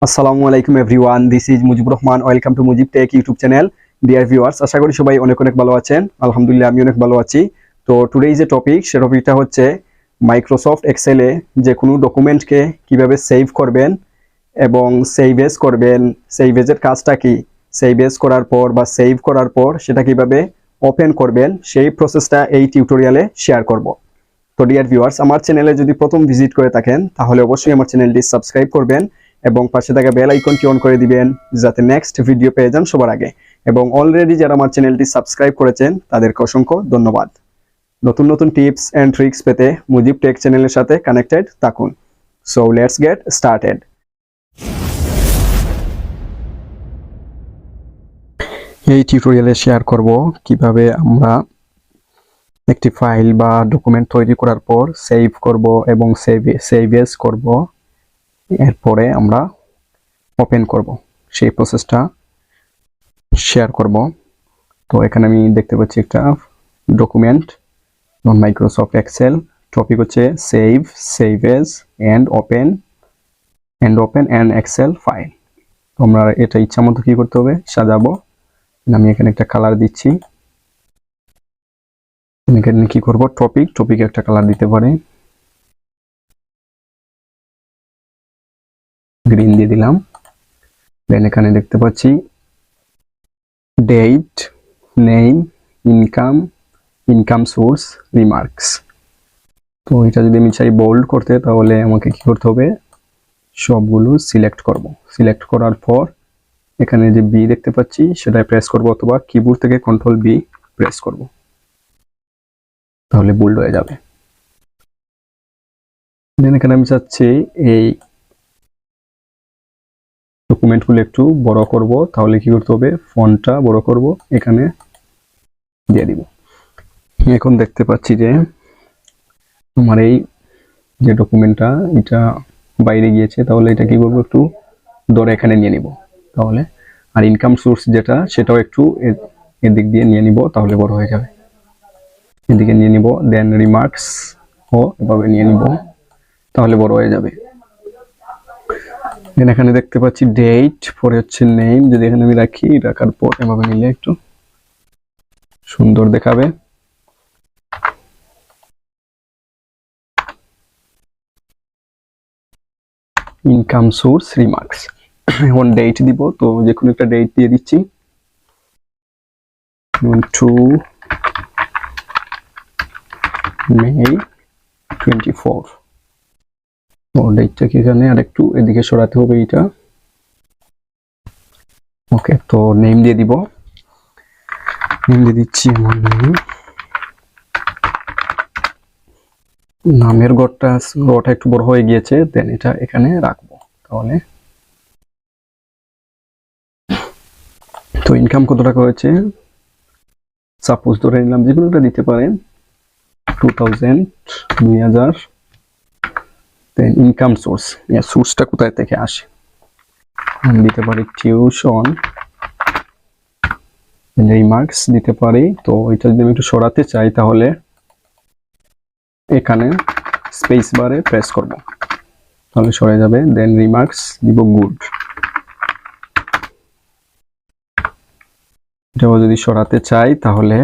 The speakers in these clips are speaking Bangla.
আসসালামু আলাইকুম everyone, this is Mujibur Rahman. Welcome to Mujib tech YouTube channel. Dear viewers, আশা করি সবাই অনেক অনেক ভালো আছেন। আলহামদুলিল্লাহ, আমি অনেক ভালো আছি। তো টুডে যে টপিক, সে টপিকটা হচ্ছে মাইক্রোসফট এক্সেলে যে কোনো ডকুমেন্টকে কিভাবে সেভ করবেন এবং সেভ এজ করবেন। সেভ এজের কাজটা কি, সেভ এজ করার পর বা সেভ করার পর সেটা কিভাবে ওপেন করবেন, সেই প্রসেসটা এই টিউটোরিয়ালে শেয়ার করব। তো ডিয়ার ভিউয়ার্স, আমার চ্যানেলে যদি প্রথম ভিজিট করে থাকেন তাহলে অবশ্যই আমার চ্যানেলটি সাবস্ক্রাইব করবেন এবং পাশে থাকা বেল আইকনটি অন করে দিবেন যাতে নেক্সট ভিডিও পেয়ে যান সবার আগে। এবং অলরেডি যারা আমার চ্যানেলটি সাবস্ক্রাইব করেছেন তাদেরকে অসংখ্য ধন্যবাদ। নতুন নতুন টিপস অ্যান্ড ট্রিক্স পেতে মুজিব টেক চ্যানেলের সাথে কানেক্টেড থাকুন। So let's get started. এই টিউটোরিয়ালে শেয়ার করব কিভাবে আমরা একটি ফাইল বা ডকুমেন্ট তৈরি করার পর সেভ করব এবং সেভ এজ করব, এরপরে আমরা ওপেন করব, সেই প্রসেসটা শেয়ার করব। তো এখানে আমি দেখতে পাচ্ছি একটা ডকুমেন্ট মাইক্রোসফট এক্সেল, টপিক হচ্ছে save as and open an Excel file. তো আমরা এটা ইচ্ছা মতো কি করতে হবে, সাজাবো। আমি এখানে একটা কালার দিচ্ছি। এখানে কি করব, টপিক একটা কালার দিতে পারি, গ্রিন দিয়ে দিলাম। দেন এখানে দেখতে পাচ্ছি date, name, income source, remarks. তো এটা যদি আমি চাই বোল্ড করতে, তাহলে আমাকে কি করতে হবে, সবগুলো সিলেক্ট করব। সিলেক্ট করার পর এখানে যে বি দেখতে পাচ্ছি সেটাই প্রেস করব, অথবা কিবোর্ড থেকে কন্ট্রোল বি প্রেস করব, তাহলে বোল্ড হয়ে যাবে। দেন এখানে আমি চাচ্ছি এই ডকুমেন্টগুলো একটু বড় করব, তাহলে কি করতে হবে, ফন্টটা বড় করব, এখানে দিয়ে দিব। এখন দেখতে পাচ্ছি যে আমার এই যে ডকুমেন্টটা এটা বাইরে গিয়েছে, তাহলে এটা কি করব, একটু ধরে এখানে নিয়ে নিব তাহলে। আর ইনকাম সোর্স যেটা, সেটাও একটু এদিক দিয়ে নিয়ে নিব, তাহলে বড় হয়ে যাবে। এদিকে নিয়ে নিব। দেন রিমার্কস ও এভাবে নিয়ে নিব, তাহলে বড় হয়ে যাবে। দেন এখানে দেখতে পাচ্ছি ডেট, পরে হচ্ছে নেম। যদি এখানে আমি রাখি, রাখার পর এভাবে নিলে একটু সুন্দর দেখাবে। Income source, remarks. এখন ডেট দিব, তো যে কোনো একটা ডেট দিয়ে দিচ্ছি, 2 মে 24। তো ডেটটাকে এখানে আরেকটু এদিকে সরাতে হবে এটা। ওকে, তো নেম দিয়ে দিব। নেম দিয়ে দিচ্ছি আমার নামের ঘরটা একটু বড় হয়ে গিয়েছে। দেন এটা এখানে রাখবো তাহলে। তো ইনকাম কত টাকা হয়েছে, সাপোজ ধরে নিলাম, যে কোনোটা দিতে পারেন, 2000। দেন ইনকাম সোর্স, সোর্সটা কোথায় থেকে আসে, আমি দিতে পারি টিউশন। রিমার্কস দিতে পারি। তো এটা যদি আমি একটু সরাতে চাই, তাহলে এখানে স্পেস বারে প্রেস করব, তাহলে সরে যাবে। দেন রিমার্কস দিব গুড। এটাও যদি সরাতে চাই, তাহলে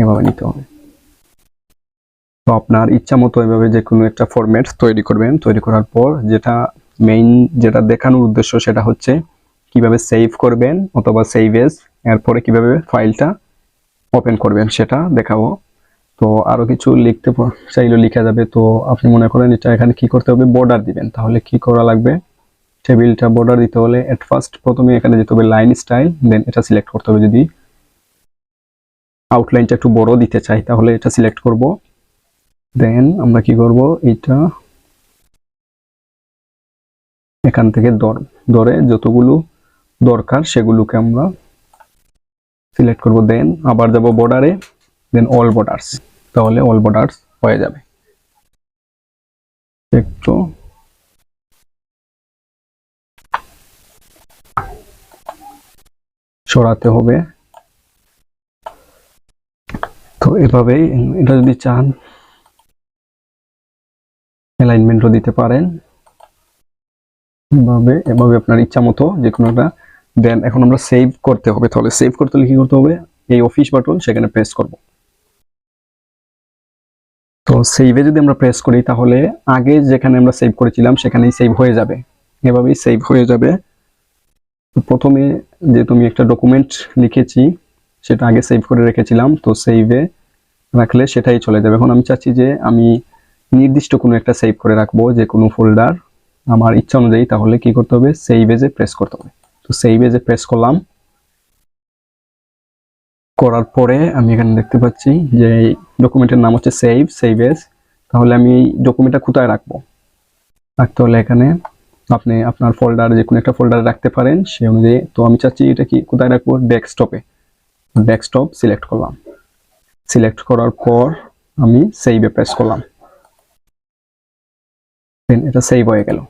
এভাবে নিতে হবে। তো আপনার ইচ্ছা মতো এভাবে যে কোনো একটা ফরম্যাট তৈরি করবেন। তৈরি করার পর যেটা মেইন, যেটা দেখানোর উদ্দেশ্য, সেটা হচ্ছে কিভাবে সেভ করবেন অথবা সেভ এজ, এরপরে কিভাবে ফাইলটা ওপেন করবেন সেটা দেখাবো। তো আরো কিছু লিখতে চাইলেও লিখা যাবে। তো আপনি মনে করেন এটা এখানে কি করতে হবে, বর্ডার দিবেন, তাহলে কি করা লাগবে, টেবিলটা বর্ডার দিতে হলে এট ফার্স্ট প্রথমে এখানে যেতে হবে লাইন স্টাইল, দেন এটা সিলেক্ট করতে হবে। যদি আউটলাইনটা একটু বড় দিতে চাই, তাহলে এটা সিলেক্ট করব। দেন আমরা কি করব, এটা এখান থেকে ধরে যতগুলো দরকার সেগুলোকে আমরা সিলেক্ট করব। দেন আবার যাব বর্ডারে, দেন অল বর্ডার্স, তাহলে অল বর্ডার্স হয়ে যাবে। একটু সরাতে হবে। তো এভাবেই, এটা যদি চান অ্যালাইনমেন্টও দিতে পারেন। এভাবে আপনার ইচ্ছা মতো যে কোনো একটা। দেন এখন আমরা সেভ করতে হবে, তাহলে সেভ করতে হলে কি করতে হবে, এই অফিস বাটন সেখানে প্রেস করব। তো সেভে যদি আমরা প্রেস করি তাহলে আগে যেখানে আমরা সেভ করেছিলাম সেখানেই সেভ হয়ে যাবে, এভাবেই সেভ হয়ে যাবে। তো প্রথমে যে তুমি একটা ডকুমেন্ট লিখেছি সেটা আগে সেভ করে রেখেছিলাম, তো সেভে রাখলে সেটাই চলে যাবে। এখন আমি চাচ্ছি যে আমি নির্দিষ্ট কোনো একটা সেভ করে রাখবো, যে কোনো ফোল্ডার আমার ইচ্ছা অনুযায়ী, তাহলে কি করতে হবে, সেভ এজে প্রেস করতে হবে। তো সেভ এজে প্রেস করলাম, করার পরে আমি এখানে দেখতে পাচ্ছি যে ডকুমেন্টের নাম হচ্ছে সেভ এজ। তাহলে আমি এই ডকুমেন্টটা কোথায় রাখবো, রাখতে হলে এখানে আপনি আপনার ফোল্ডার যে কোনো একটা ফোল্ডারে রাখতে পারেন সেই অনুযায়ী। তো আমি চাচ্ছি এটা কি কোথায় রাখবো, ডেস্কটপে। ডেস্কটপ সিলেক্ট করলাম, সিলেক্ট করার পর আমি সেভে প্রেস করলাম, দেন এটা সেভ হয়ে গেল।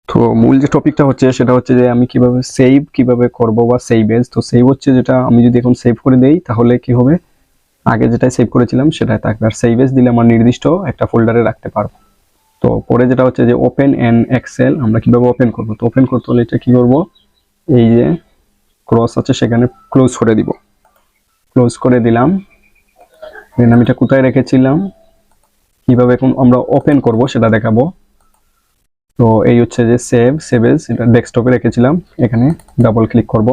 তো মূল যে টপিকটা হচ্ছে সেটা হচ্ছে যে আমি কিভাবে করব বা সেভ এজ। তো সেভ হচ্ছে যেটা আমি যদি এখন সেভ করে দেই তাহলে কি হবে, আগে যেটা সেভ করেছিলাম সেটাই থাকবে, আর সেভ এজ দিলে আমার নির্দিষ্ট একটা ফোল্ডারে রাখতে পারবো। তো পরে যেটা হচ্ছে যে ওপেন এন এক্সেল, আমরা কিভাবে ওপেন করব। তো ওপেন করতে হলে এটা কি করব, এই যে ক্রস আছে সেখানে ক্লোজ করে দিব, ক্লোজ করে দিলাম। দেন আমি এটা কোথায় রেখেছিলাম, কিভাবে এখন আমরা ওপেন করব সেটা দেখাবো। তো এই হচ্ছে যে সেভ এজ, এটা ডেস্কটপে রেখেছিলাম, এখানে ডাবল ক্লিক করব,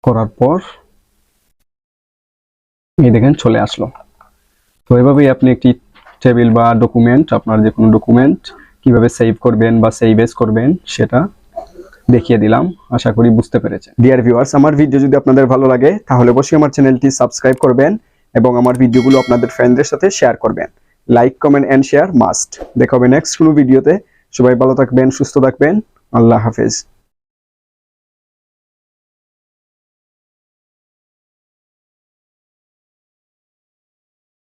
করার পর এই দেখেন চলে আসলো। তো এভাবেই আপনি একটি টেবিল বা ডকুমেন্ট, আপনার যে কোনো ডকুমেন্ট কিভাবে সেভ করবেন বা সেভ এজ করবেন সেটা দেখিয়ে দিলাম, আশা করি বুঝতে পেরেছেন। ডিয়ার ভিউয়ার্স, আমার ভিডিও যদি আপনাদের ভালো লাগে তাহলে অবশ্যই আমার চ্যানেলটি সাবস্ক্রাইব করবেন এবং আমার ভিডিওগুলো আপনাদের ফ্রেন্ডদের সাথে শেয়ার করবেন। Like, comment and share must. দেখা হবে নেক্সট কোনো ভিডিওতে। সবাই ভালো থাকবেন, সুস্থ থাকবেন। আল্লাহ হাফেজ।